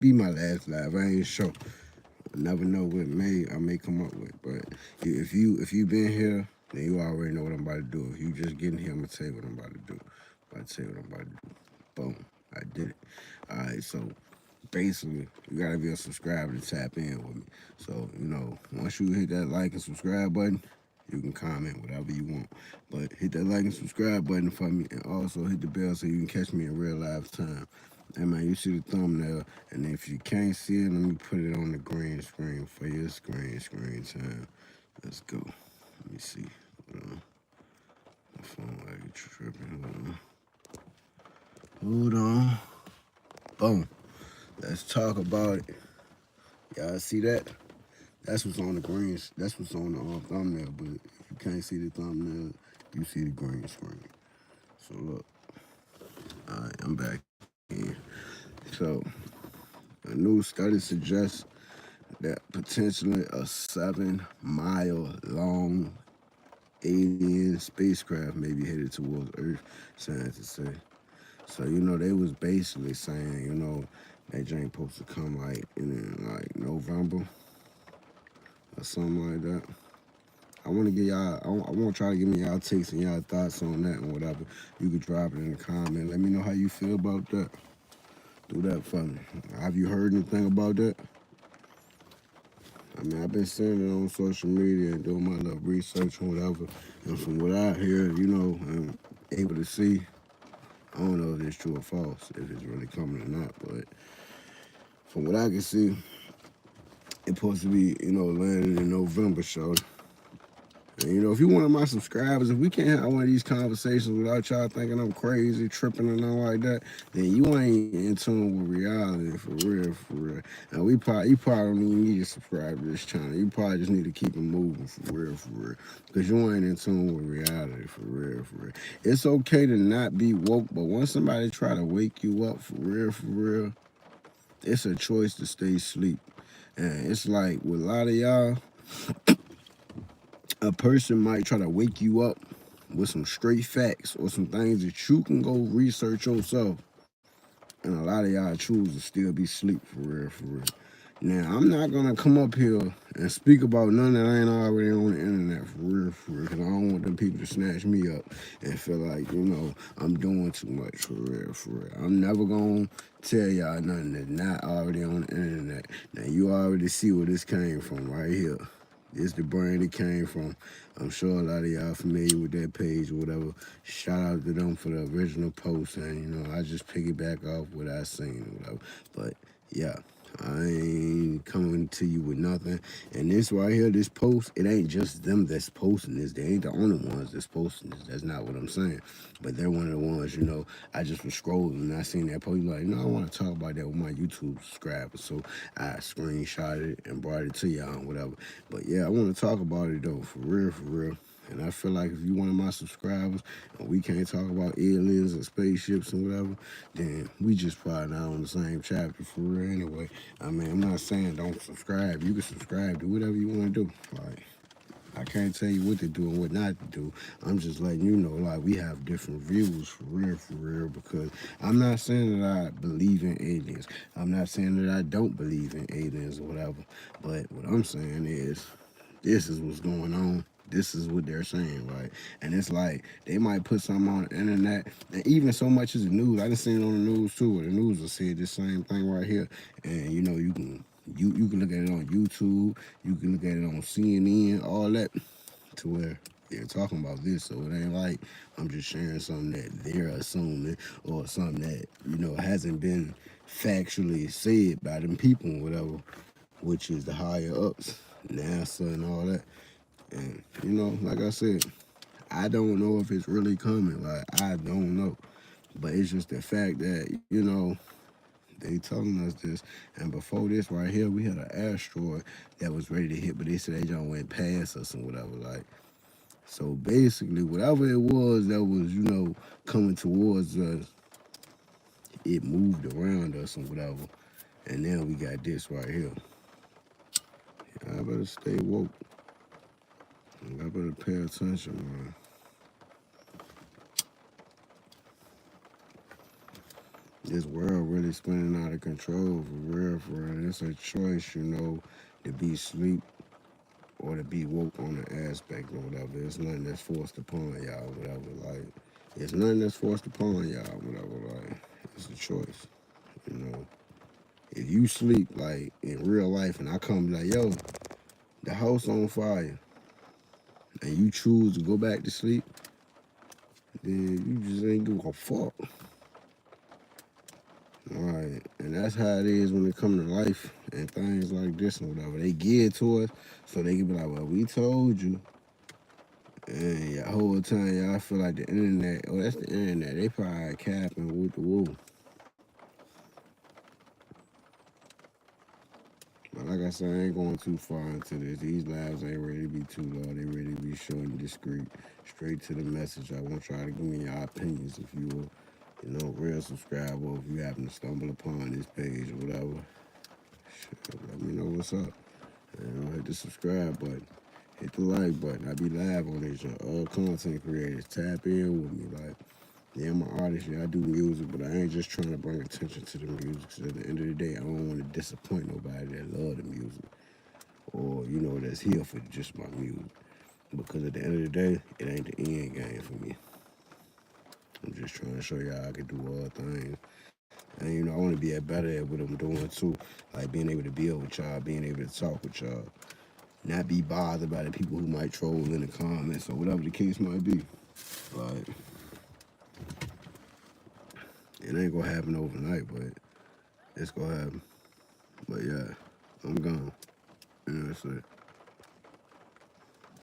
be my last live. I ain't sure. I never know what I may come up with. But if you been here, then you already know what I'm about to do. If you just getting here, I'm gonna tell you what I'm about to do. I'm about to tell you what I'm about to do. Boom. I did it. Alright, so basically you gotta be a subscriber to tap in with me. So, once you hit that like and subscribe button, you can comment whatever you want. But hit that like and subscribe button for me, and also hit the bell so you can catch me in real live time. Hey man, you see the thumbnail, and if you can't see it, let me put it on the green screen for your screen time. Let's go. Let me see. Hold on. My phone like tripping. Hold on. Boom. Let's talk about it. Y'all see that? That's what's on the green. That's what's on the thumbnail. But if you can't see the thumbnail, you see the green screen. So look. All right, I'm back in. So a new study suggests that potentially a 7-mile long alien spacecraft may be headed towards Earth, scientists say. So, they was basically saying, that ain't supposed to come like in like November or something like that. I want to get y'all, I want to try to give me y'all takes and y'all thoughts on that and whatever. You could drop it in the comment. Let me know how you feel about that. Do that for me. Have you heard anything about that? I mean, I've been seeing it on social media and doing my little research and whatever. And from what I hear, I'm able to see, I don't know if it's true or false, if it's really coming or not. But from what I can see, it's supposed to be, landing in November, so. And, if you're one of my subscribers, if we can't have one of these conversations without y'all thinking I'm crazy, tripping and all like that, then you ain't in tune with reality, for real, for real. And you probably don't even need to subscribe to this channel. You probably just need to keep it moving, for real, for real. Because you ain't in tune with reality, for real, for real. It's okay to not be woke, but once somebody try to wake you up, for real, it's a choice to stay asleep. And it's like, with a lot of y'all, a person might try to wake you up with some straight facts or some things that you can go research yourself. And a lot of y'all choose to still be asleep, for real, for real. Now, I'm not going to come up here and speak about none that ain't already on the internet, for real, because I don't want them people to snatch me up and feel like, I'm doing too much, for real, for real. I'm never going to tell y'all nothing that's not already on the internet. Now, you already see where this came from right here. This the brand it came from. I'm sure a lot of y'all familiar with that page or whatever. Shout out to them for the original post, and I just piggyback off what I seen or whatever. But yeah, I ain't coming to you with nothing. And this right here, this post, it ain't just them that's posting this. They ain't the only ones that's posting this. That's not what I'm saying. But they're one of the ones, I just was scrolling and I seen that post. Like, I want to talk about that with my YouTube subscribers. So I screenshotted it and brought it to y'all and whatever. But yeah, I want to talk about it though, for real, for real. And I feel like if you one of my subscribers and we can't talk about aliens and spaceships and whatever, then we just probably not on the same chapter, for real anyway. I mean, I'm not saying don't subscribe. You can subscribe, do whatever you want to do. Like, I can't tell you what to do and what not to do. I'm just letting you know, like, we have different views, for real, because I'm not saying that I believe in aliens. I'm not saying that I don't believe in aliens or whatever. But what I'm saying is, this is what's going on. This is what they're saying, right? And it's like, they might put something on the internet, and even so much as the news. I done seen it on the news too, where the news will say this same thing right here. And you can look at it on YouTube, you can look at it on CNN, all that, to where they're talking about this. So it ain't like I'm just sharing something that they're assuming or something that, hasn't been factually said by them people or whatever, which is the higher ups, NASA and all that. And, like I said, I don't know if it's really coming. Like, I don't know. But it's just the fact that, they telling us this. And before this right here, we had an asteroid that was ready to hit, but they said they just went past us and whatever. Like, so basically, whatever it was that was, coming towards us, it moved around us and whatever. And now we got this right here. Yeah, I better stay woke. I better pay attention, man. This world really spinning out of control for real, for real. It's a choice, you know, to be asleep or to be woke on an aspect or whatever. It's nothing that's forced upon y'all, whatever. Like, it's nothing that's forced upon y'all, whatever. Like, it's a choice, you know. If you sleep, like, in real life, and I come like, yo, the house on fire, and you choose to go back to sleep, then you just ain't give a fuck. Right, and that's how it is when it comes to life and things like this and whatever. They give it to us so they can be like, well, we told you. And the whole time y'all feel like the internet, oh, that's the internet. They probably capping with the woo. But like I said, I ain't going too far into this. These lives ain't ready to be too long. They ready to be short and discreet. Straight to the message. I want y'all to give me your opinions if you will, you know, real subscriber, if you happen to stumble upon this page or whatever. Let me know what's up. And hit the subscribe button. Hit the like button. I be live on this. All content creators. Tap in with me. Like, yeah, I'm an artist. Yeah, I do music, but I ain't just trying to bring attention to the music. Cause at the end of the day, I don't want to disappoint nobody that love the music or, you know, that's here for just my music. Because at the end of the day, it ain't the end game for me. I'm just trying to show y'all I can do all things. And, you know, I want to be better at what I'm doing, too. Like, being able to build with y'all, being able to talk with y'all. Not be bothered by the people who might troll in the comments or whatever the case might be. Like, it ain't gonna happen overnight, but it's gonna happen. But yeah, I'm gone. You know what I'm saying?